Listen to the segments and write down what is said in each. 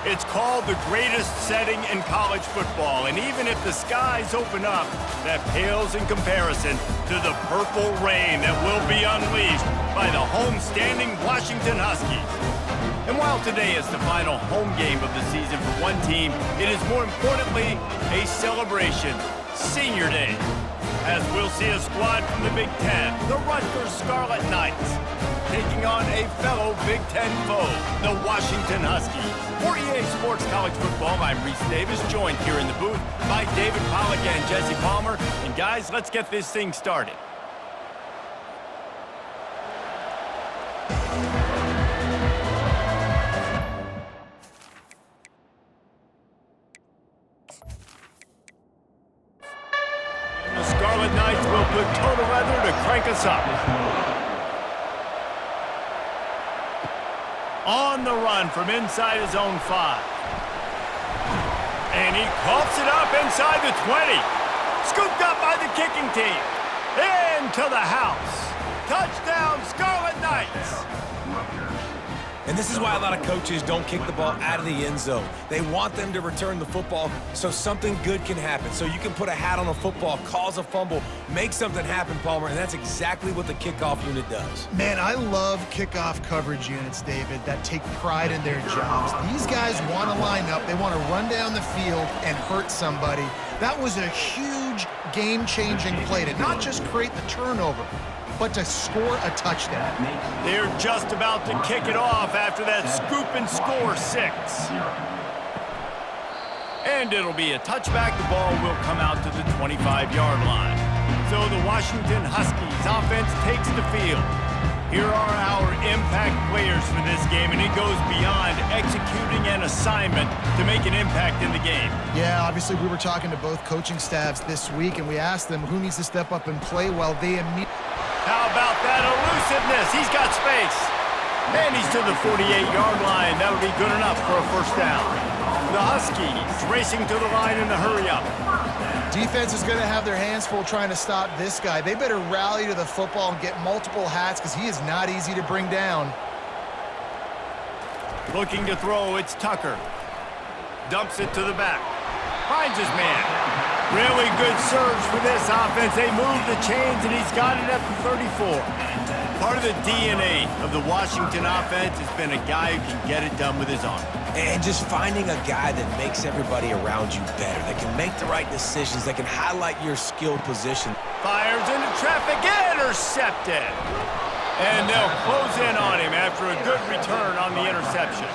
It's called the greatest setting in college football, and even if the skies open up, that pales in comparison to the purple rain that will be unleashed by the homestanding Washington Huskies. And while today is the final home game of the season for one team, it is more importantly a celebration, Senior Day, as we'll see a squad from the Big Ten, the Rutgers Scarlet Knights, taking on a fellow Big Ten foe, the Washington Huskies. For EA Sports College Football, I'm Reese Davis, joined here in the booth by David Pollack and Jesse Palmer. And guys, let's get this thing started. The Scarlet Knights will put total leather to crank us up. On the run from inside his own 5. And he coughs it up inside the 20. Scooped up by the kicking team. Into the house. Touchdown, Scarlet Knights. And this is why a lot of coaches don't kick the ball out of the end zone. They want them to return the football so something good can happen. So you can put a hat on a football, cause a fumble, make something happen, Palmer, and that's exactly what the kickoff unit does. Man, I love kickoff coverage units, David, that take pride in their jobs. These guys want to line up. They want to run down the field and hurt somebody. That was a huge game-changing play to not just create the turnover, but to score a touchdown. They're just about to kick it off after that scoop and score 6. And it'll be a touchback. The ball will come out to the 25-yard line. So the Washington Huskies offense takes the field. Here are our impact players for this game, and it goes beyond executing an assignment to make an impact in the game. Yeah, obviously we were talking to both coaching staffs this week, and we asked them who needs to step up and play well. They immediately... How about that elusiveness? He's got space. And he's to the 48-yard line. That'll be good enough for a first down. The Huskies racing to the line in the hurry-up. Defense is going to have their hands full trying to stop this guy. They better rally to the football and get multiple hats because he is not easy to bring down. Looking to throw, it's Tucker. Dumps it to the back. Finds his man. Really good surge for this offense. They move the chains, and he's got it at the 34. Part of the DNA of the Washington offense has been a guy who can get it done with his arm. And just finding a guy that makes everybody around you better, that can make the right decisions, that can highlight your skilled position. Fires into traffic, intercepted. And they'll close in on him after a good return on the interception.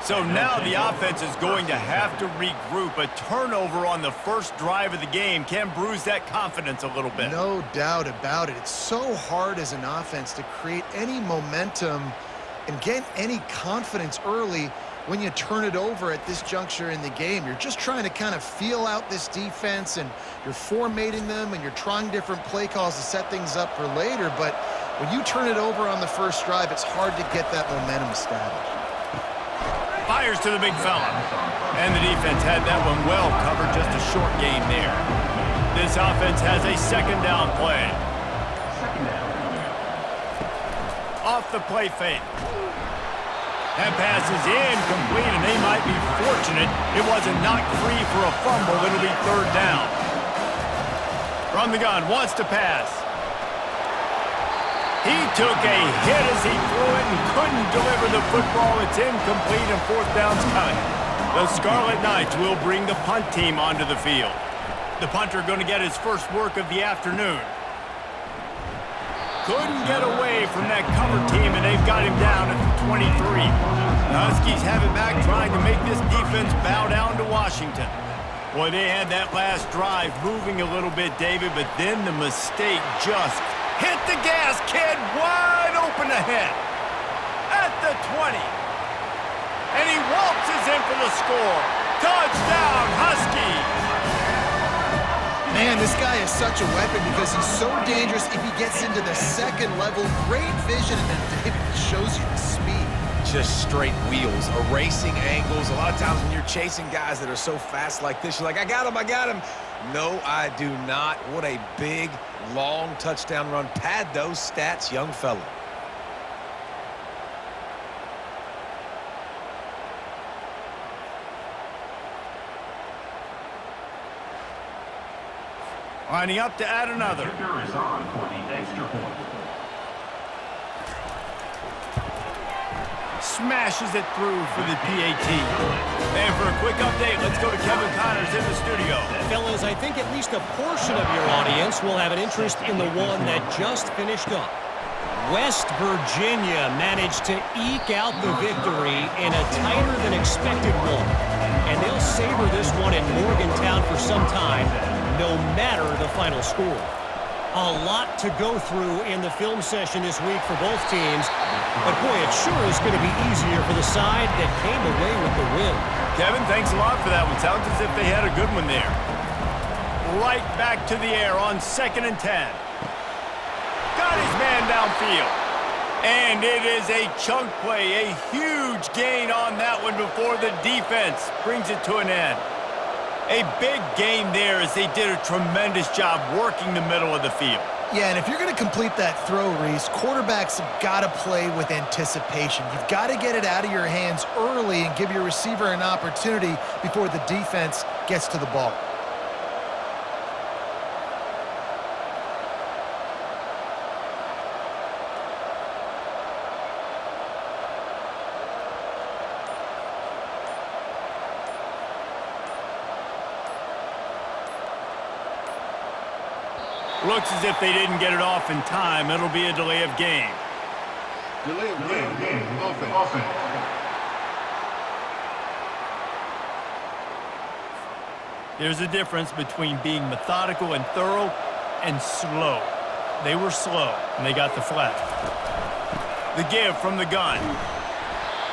So now the offense is going to have to regroup. A turnover on the first drive of the game can bruise that confidence a little bit. No doubt about it. It's so hard as an offense to create any momentum and get any confidence early when you turn it over at this juncture in the game. You're just trying to kind of feel out this defense, and you're formatting them, and you're trying different play calls to set things up for later. But when you turn it over on the first drive, it's hard to get that momentum established. Fires to the big fella. And the defense had that one well covered, just a short gain there. This offense has a second down play. Off the play fake. That pass is incomplete, and they might be fortunate it wasn't knocked free for a fumble. It'll be third down. From the gun, wants to pass. He took a hit as he threw it and couldn't deliver the football. It's incomplete, and fourth down's coming. The Scarlet Knights will bring the punt team onto the field. The punter going to get his first work of the afternoon. Couldn't get away from that cover team, and they've got him down at the 23. The Huskies have it back, trying to make this defense bow down to Washington. Boy, they had that last drive moving a little bit, David, but then the mistake just hit the gas, kid, wide open ahead at the 20. And he waltzes in for the score. Touchdown, Huskies. Man, this guy is such a weapon because he's so dangerous if he gets into the second level. Great vision, and then David shows you the speed. Just straight wheels, erasing angles. A lot of times when you're chasing guys that are so fast like this, you're like, I got him, I got him. No, I do not. What a big, long touchdown run. Pad those stats, young fella. Lining up to add another. Kicker is on for the extra point. Smashes it through for the PAT. And for a quick update, let's go to Kevin Connors in the studio. Fellas, I think at least a portion of your audience will have an interest in the one that just finished up. West Virginia managed to eke out the victory in a tighter-than-expected one. And they'll savor this one in Morgantown for some time, no matter the final score. A lot to go through in the film session this week for both teams. But, boy, it sure is going to be easier for the side that came away with the win. Kevin, thanks a lot for that one. Sounds as if they had a good one there. Right back to the air on 2nd and 10. Got his man downfield. And it is a chunk play, a huge gain on that one before the defense brings it to an end. A big gain there as they did a tremendous job working the middle of the field. Yeah, and if you're going to complete that throw, Reese, quarterbacks have got to play with anticipation. You've got to get it out of your hands early and give your receiver an opportunity before the defense gets to the ball. Looks as if they didn't get it off in time. It'll be a delay of game. Delay of game. Offense. There's a difference between being methodical and thorough and slow. They were slow, and they got the flag. The give from the gun.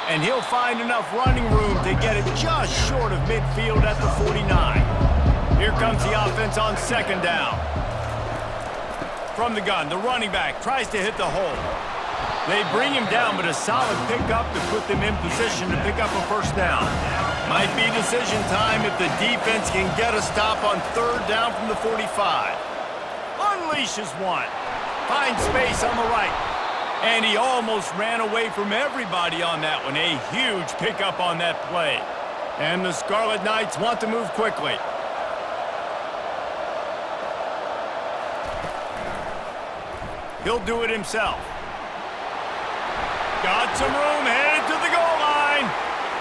And he'll find enough running room to get it just short of midfield at the 49. Here comes the offense on 2nd down. From the gun, the running back tries to hit the hole. They bring him down, but a solid pickup to put them in position to pick up a 1st down. Might be decision time if the defense can get a stop on 3rd down from the 45. Unleashes one. Finds space on the right. And he almost ran away from everybody on that one. A huge pickup on that play. And the Scarlet Knights want to move quickly. He'll do it himself. Got some room, headed to the goal line.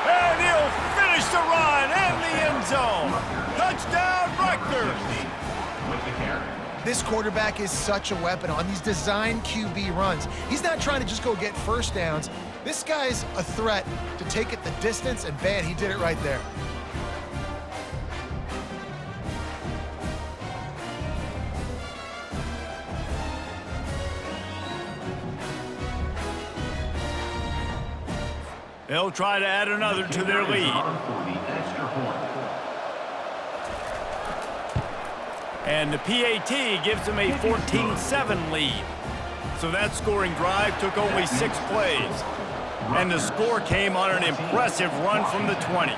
And he'll finish the run and the end zone. Touchdown, Rutgers. This quarterback is such a weapon on these design QB runs. He's not trying to just go get 1st downs. This guy's a threat to take it the distance, and man, he did it right there. They'll try to add another to their lead. And the PAT gives them a 14-7 lead. So that scoring drive took only 6 plays. And the score came on an impressive run from the 20.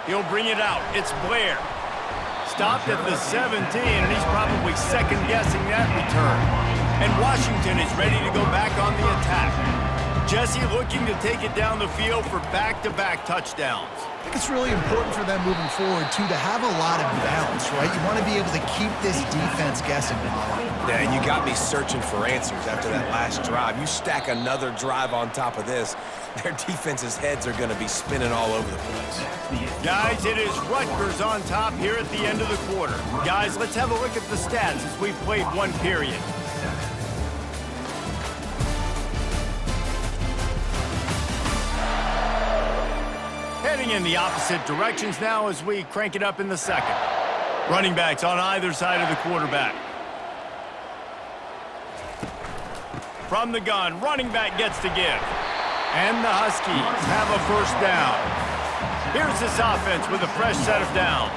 He'll bring it out. It's Blair. Stopped at the 17, and he's probably second-guessing that return. And Washington is ready to go back on the attack. Jesse looking to take it down the field for back-to-back touchdowns. I think it's really important for them moving forward, too, to have a lot of balance, right? You want to be able to keep this defense guessing. Yeah, and you got me searching for answers after that last drive. You stack another drive on top of this, their defense's heads are going to be spinning all over the place. Guys, it is Rutgers on top here at the end of the quarter. Guys, let's have a look at the stats as we've played one period. Heading in the opposite directions now as we crank it up in the 2nd. Running backs on either side of the quarterback. From the gun, running back gets to give. And the Huskies have a 1st down. Here's this offense with a fresh set of downs.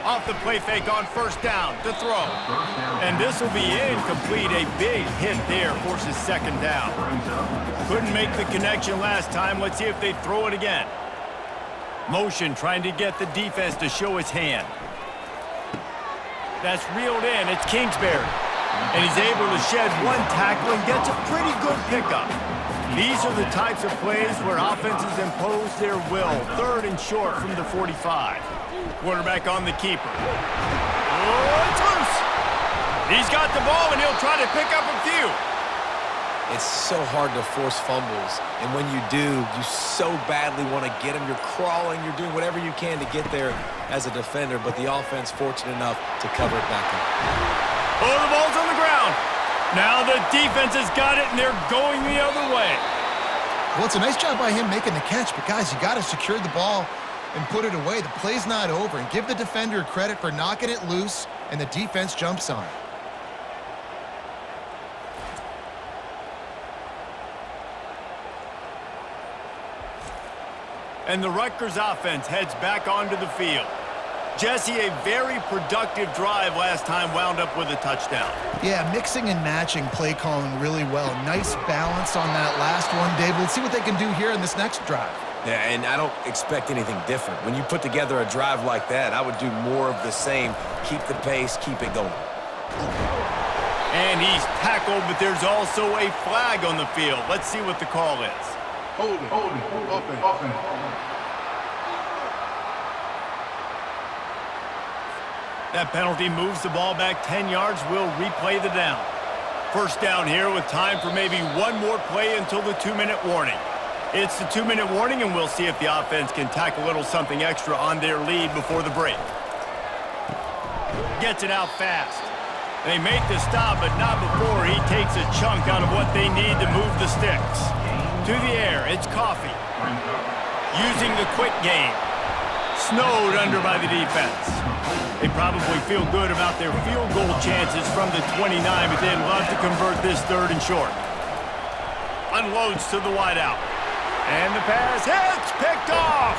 Off the play fake on 1st down to throw. And this will be incomplete. A big hit there forces 2nd down. Couldn't make the connection last time. Let's see if they throw it again. Motion trying to get the defense to show his hand. That's reeled in. It's Kingsbury. And he's able to shed one tackle and gets a pretty good pickup. These are the types of plays where offenses impose their will. 3rd and short from the 45. Quarterback on the keeper. Oh, it's loose. He's got the ball, and he'll try to pick up a few. It's so hard to force fumbles, and when you do, you so badly want to get them. You're crawling, you're doing whatever you can to get there as a defender, but the offense fortunate enough to cover it back up. Oh, the ball's on the ground. Now the defense has got it, and they're going the other way. Well, it's a nice job by him making the catch, but guys, you got to secure the ball and put it away. The play's not over, and give the defender credit for knocking it loose, and the defense jumps on it. And the Rutgers offense heads back onto the field. Jesse, a very productive drive last time wound up with a touchdown. Yeah, mixing and matching play calling really well. Nice balance on that last one, Dave. Let's see what they can do here in this next drive. Yeah, and I don't expect anything different. When you put together a drive like that, I would do more of the same. Keep the pace, keep it going. And he's tackled, but there's also a flag on the field. Let's see what the call is. Hold it. Offense. That penalty moves the ball back 10 yards. We'll replay the down. First down here with time for maybe one more play until the 2-minute warning. It's the 2-minute warning, and we'll see if the offense can tack a little something extra on their lead before the break. Gets it out fast. They make the stop, but not before he takes a chunk out of what they need to move the sticks. To the air, it's Coffee. Using the quick game. Snowed under by the defense. They probably feel good about their field goal chances from the 29, but they'd love to convert this 3rd and short. Unloads to the wideout. And the pass hits, picked off.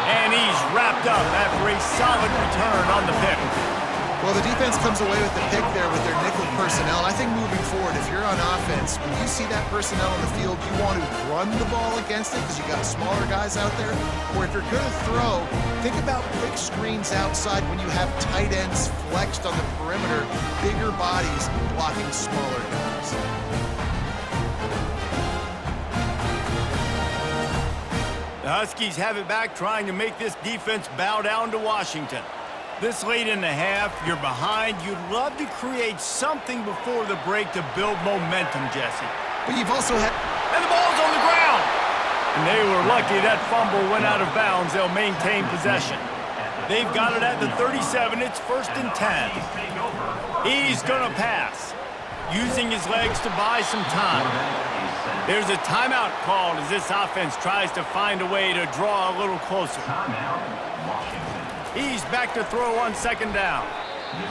And he's wrapped up after a solid return on the pick. Well, the defense comes away with the pick there with their nickel personnel. I think moving forward, if you're on offense, when you see that personnel on the field, you want to run the ball against it because you got smaller guys out there. Or if you're going to throw, think about quick screens outside when you have tight ends flexed on the perimeter, bigger bodies blocking smaller guys. The Huskies have it back, trying to make this defense bow down to Washington. This late in the half, you're behind. You'd love to create something before the break to build momentum, Jesse. But you've also had... And the ball's on the ground! And they were lucky that fumble went out of bounds. They'll maintain possession. They've got it at the 37. It's 1st and 10. He's going to pass, using his legs to buy some time. There's a timeout called as this offense tries to find a way to draw a little closer. He's back to throw on 2nd down.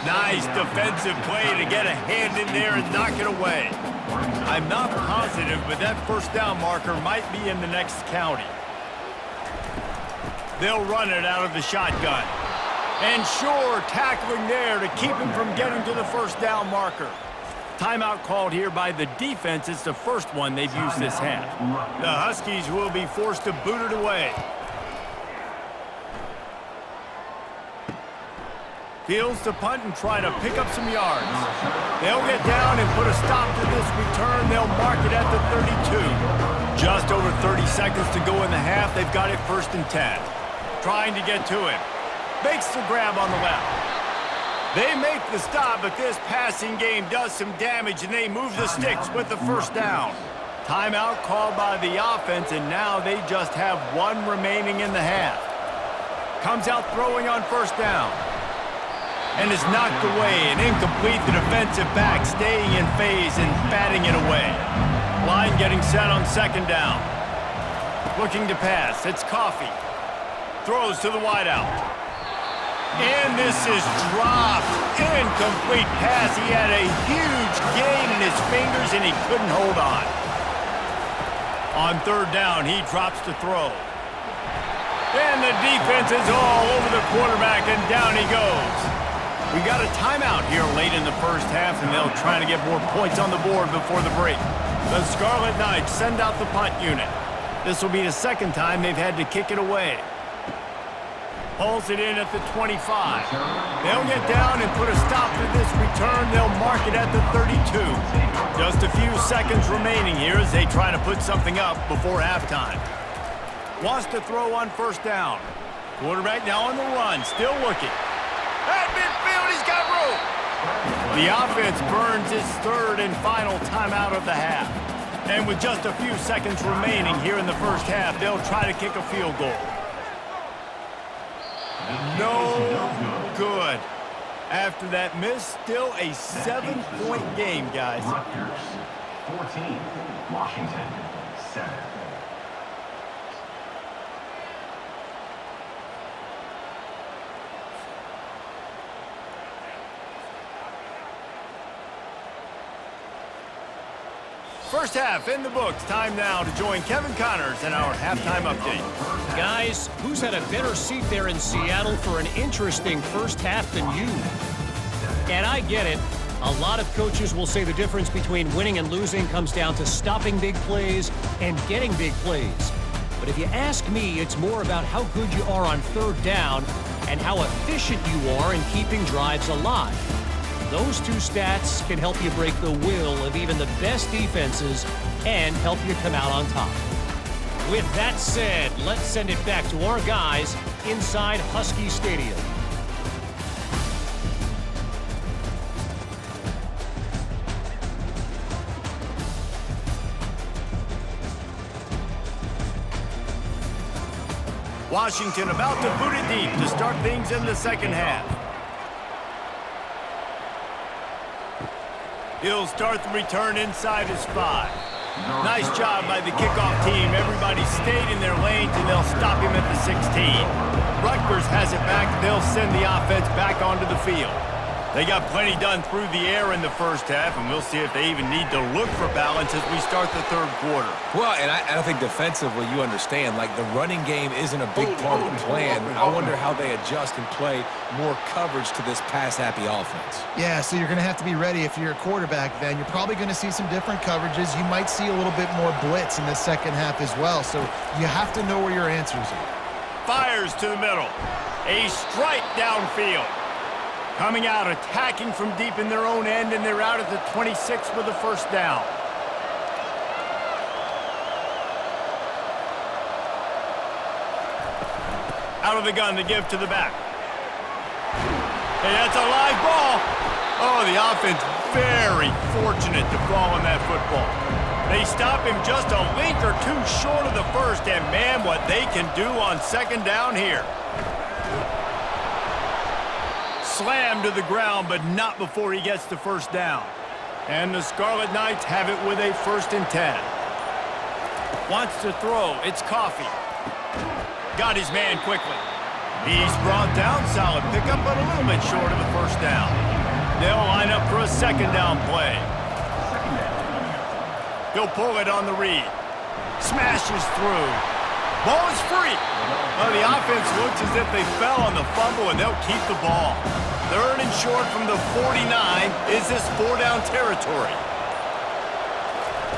Nice defensive play to get a hand in there and knock it away. I'm not positive, but that 1st down marker might be in the next county. They'll run it out of the shotgun. And sure, tackling there to keep him from getting to the 1st down marker. Timeout called here by the defense. It's the first one they've used this half. The Huskies will be forced to boot it away. Fields to punt and try to pick up some yards. They'll get down and put a stop to this return. They'll mark it at the 32. Just over 30 seconds to go in the half. They've got it 1st and 10. Trying to get to him. Makes the grab on the left. They make the stop, but this passing game does some damage, and they move the sticks with the 1st down. Timeout called by the offense, and now they just have one remaining in the half. Comes out throwing on 1st down. And is knocked away and incomplete. The defensive back staying in phase and batting it away. Line getting set on 2nd down. Looking to pass. It's Coffee. Throws to the wideout. And this is dropped. Incomplete pass. He had a huge gain in his fingers and he couldn't hold on. On 3rd down, he drops to throw. And the defense is all over the quarterback, and down he goes. We got a timeout here late in the 1st half, and they'll try to get more points on the board before the break. The Scarlet Knights send out the punt unit. This will be the 2nd time they've had to kick it away. Pulls it in at the 25. They'll get down and put a stop to this return. They'll mark it at the 32. Just a few seconds remaining here as they try to put something up before halftime. Wants to throw on first down. Quarterback now on the run, still looking. At midfield, he's got room. The offense burns its third and final timeout of the half. And with just a few seconds remaining here in the first half, they'll try to kick a field goal. No good. After that miss, still a 7-point game, guys. Rutgers 14, Washington 7. First half in the books. Time now to join Kevin Connors in our halftime update. Guys, who's had a better seat there in Seattle for an interesting first half than you? And I get it. A lot of coaches will say the difference between winning and losing comes down to stopping big plays and getting big plays. But if you ask me, it's more about how good you are on third down and how efficient you are in keeping drives alive. Those two stats can help you break the will of even the best defenses and help you come out on top. With that said, let's send it back to our guys inside Husky Stadium. Washington about to boot it deep to start things in the second half. He'll start the return inside his 5. Nice job by the kickoff team. Everybody stayed in their lanes, and they'll stop him at the 16. Rutgers has it back. They'll send the offense back onto the field. They got plenty done through the air in the first half, and we'll see if they even need to look for balance as we start the third quarter. Well, and I think defensively, you understand, like the running game isn't a big part of the plan. I wonder how they adjust and play more coverage to this pass-happy offense. Yeah, so you're going to have to be ready if you're a quarterback then. You're probably going to see some different coverages. You might see a little bit more blitz in the second half as well, so you have to know where your answers are. Fires to the middle. A strike downfield. Coming out, attacking from deep in their own end, and they're out at the 26 with a first down. Out of the gun to give to the back. Hey, that's a live ball. Oh, the offense very fortunate to fall on that football. They stop him just a length or two short of the first, and man, what they can do on second down here. Slammed to the ground, but not before he gets the first down. And the Scarlet Knights have it with a 1st and 10. Wants to throw. It's Coffee. Got his man quickly. He's brought down. Solid pickup, but a little bit short of the first down. They'll line up for a second down play. He'll pull it on the read. Smashes through. Ball is free. Well, the offense looks as if they fell on the fumble, and they'll keep the ball. 3rd and short from the 49. Is this 4-down territory?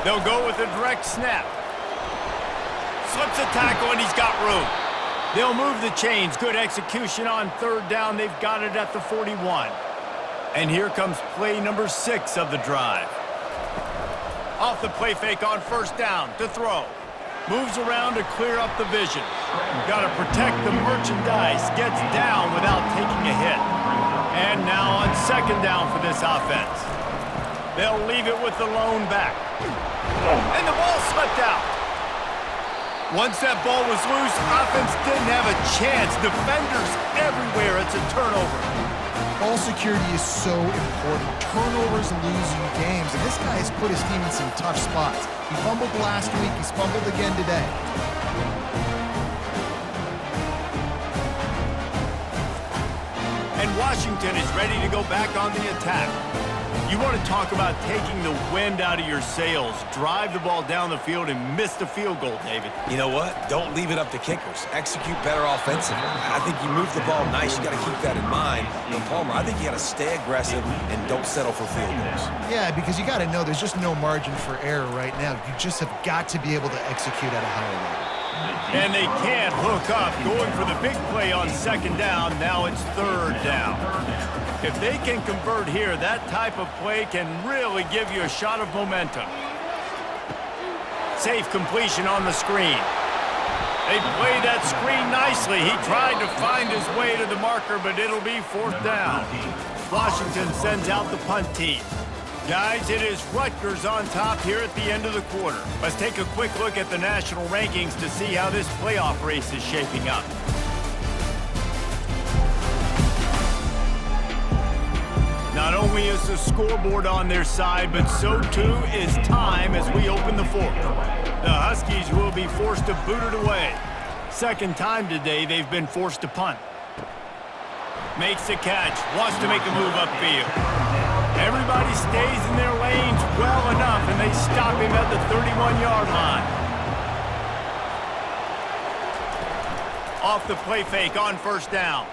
They'll go with a direct snap. Slips a tackle, and he's got room. They'll move the chains. Good execution on 3rd down. They've got it at the 41. And here comes play number 6 of the drive. Off the play fake on first down to throw. Moves around to clear up the vision. Got to protect the merchandise. Gets down without taking a hit. And now on second down for this offense. They'll leave it with the lone back. And the ball slipped out. Once that ball was loose, offense didn't have a chance. Defenders everywhere. It's a turnover. Ball security is so important. Turnovers lose you games, and this guy has put his team in some tough spots. He fumbled last week. He's fumbled again today. And Washington is ready to go back on the attack. You want to talk about taking the wind out of your sails. Drive the ball down the field and miss the field goal, David. You know what? Don't leave it up to kickers. Execute better offensively. I think you move the ball nice. You got to keep that in mind. But Palmer, I think you got to stay aggressive and don't settle for field goals. Yeah, because you got to know there's just no margin for error right now. You just have got to be able to execute at a higher level. And they can't hook up, going for the big play on second down. Now it's third down. If they can convert here, that type of play can really give you a shot of momentum. Safe completion on the screen. They played that screen nicely. He tried to find his way to the marker, but it'll be fourth down. Washington sends out the punt team. Guys, it is Rutgers on top here at the end of the quarter. Let's take a quick look at the national rankings to see how this playoff race is shaping up. Not only is the scoreboard on their side, but so too is time as we open the fourth. The Huskies will be forced to boot it away. Second time today they've been forced to punt. Makes the catch, wants to make a move upfield. Everybody stays in their lanes well enough, and they stop him at the 31-yard line. Off the play fake on first down.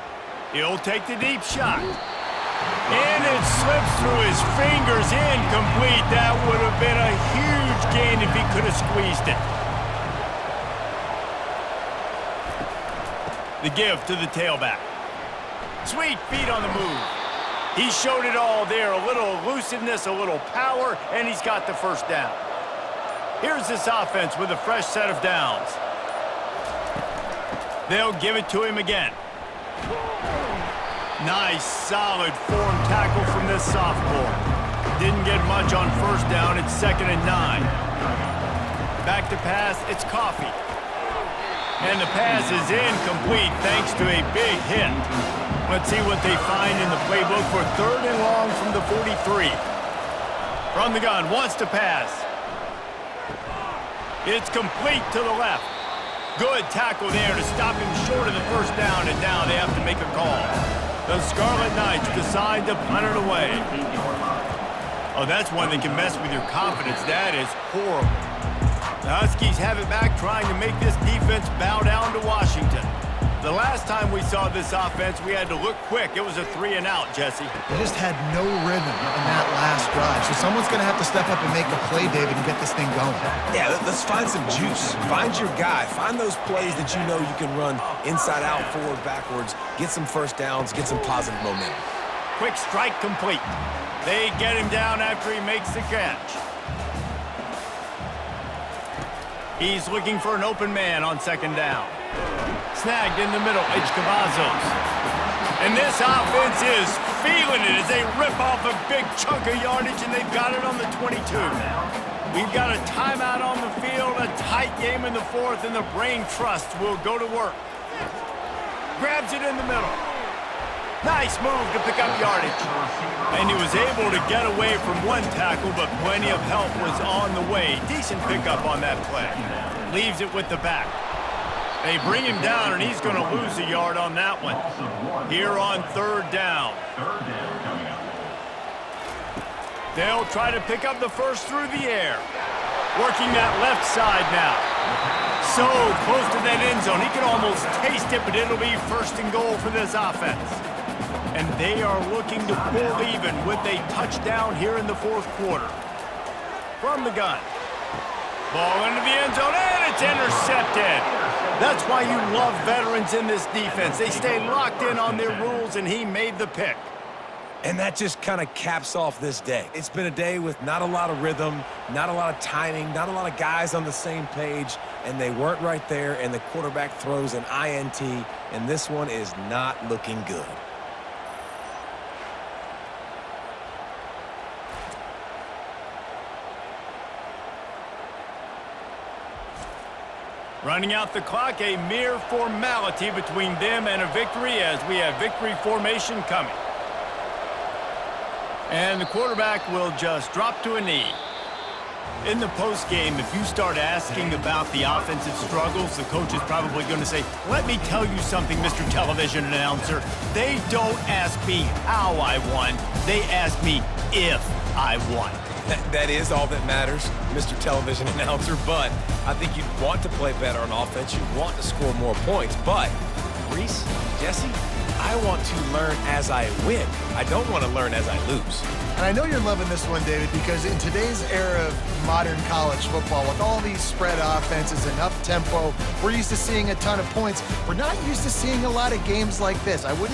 He'll take the deep shot. And it slips through his fingers, incomplete. That would have been a huge gain if he could have squeezed it. The give to the tailback. Sweet feet on the move. He showed it all there. A little elusiveness, a little power, and he's got the first down. Here's this offense with a fresh set of downs. They'll give it to him again. Nice, solid form tackle from this sophomore. Didn't get much on first down. It's 2nd and 9. Back to pass, it's Coffee. And the pass is incomplete thanks to a big hit. Let's see what they find in the playbook for 3rd and long from the 43. From the gun, wants to pass. It's complete to the left. Good tackle there to stop him short of the first down, and now they have to make a call. The Scarlet Knights decide to punt it away. Oh, that's one that can mess with your confidence. That is horrible. The Huskies have it back, trying to make this defense bow down to Washington. The last time we saw this offense, we had to look quick. It was a 3-and-out, Jesse. They just had no rhythm in that last drive. So someone's going to have to step up and make a play, David, and get this thing going. Yeah, let's find some juice. Find your guy. Find those plays that you know you can run inside out, forward, backwards. Get some first downs. Get some positive momentum. Quick strike complete. They get him down after he makes the catch. He's looking for an open man on second down. Snagged in the middle, it's Cavazos. And this offense is feeling it as they rip off a big chunk of yardage, and they've got it on the 22. We've got a timeout on the field, a tight game in the fourth, and the brain trust will go to work. Grabs it in the middle. Nice move to pick up yardage. And he was able to get away from one tackle, but plenty of help was on the way. Decent pickup on that play. Leaves it with the back. They bring him down, and he's going to lose a yard on that one. Here on third down. They'll try to pick up the first through the air. Working that left side now. So close to that end zone. He can almost taste it, but it'll be 1st and goal for this offense. And they are looking to pull even with a touchdown here in the fourth quarter. From the gun. Ball into the end zone, and it's intercepted. That's why you love veterans in this defense. They stay locked in on their rules, and he made the pick. And that just kind of caps off this day. It's been a day with not a lot of rhythm, not a lot of timing, not a lot of guys on the same page, and they weren't right there, and the quarterback throws an INT, and this one is not looking good. Running out the clock, a mere formality between them and a victory as we have victory formation coming. And the quarterback will just drop to a knee. In the postgame, if you start asking about the offensive struggles, the coach is probably going to say, let me tell you something, Mr. Television Announcer. They don't ask me how I won. They ask me if I won. That is all that matters, Mr. Television Announcer, but I think you'd want to play better on offense. You'd want to score more points, but Reese, Jesse, I want to learn as I win. I don't want to learn as I lose. And I know you're loving this one, David, because in today's era of modern college football, with all these spread offenses and up-tempo, we're used to seeing a ton of points. We're not used to seeing a lot of games like this. I wouldn't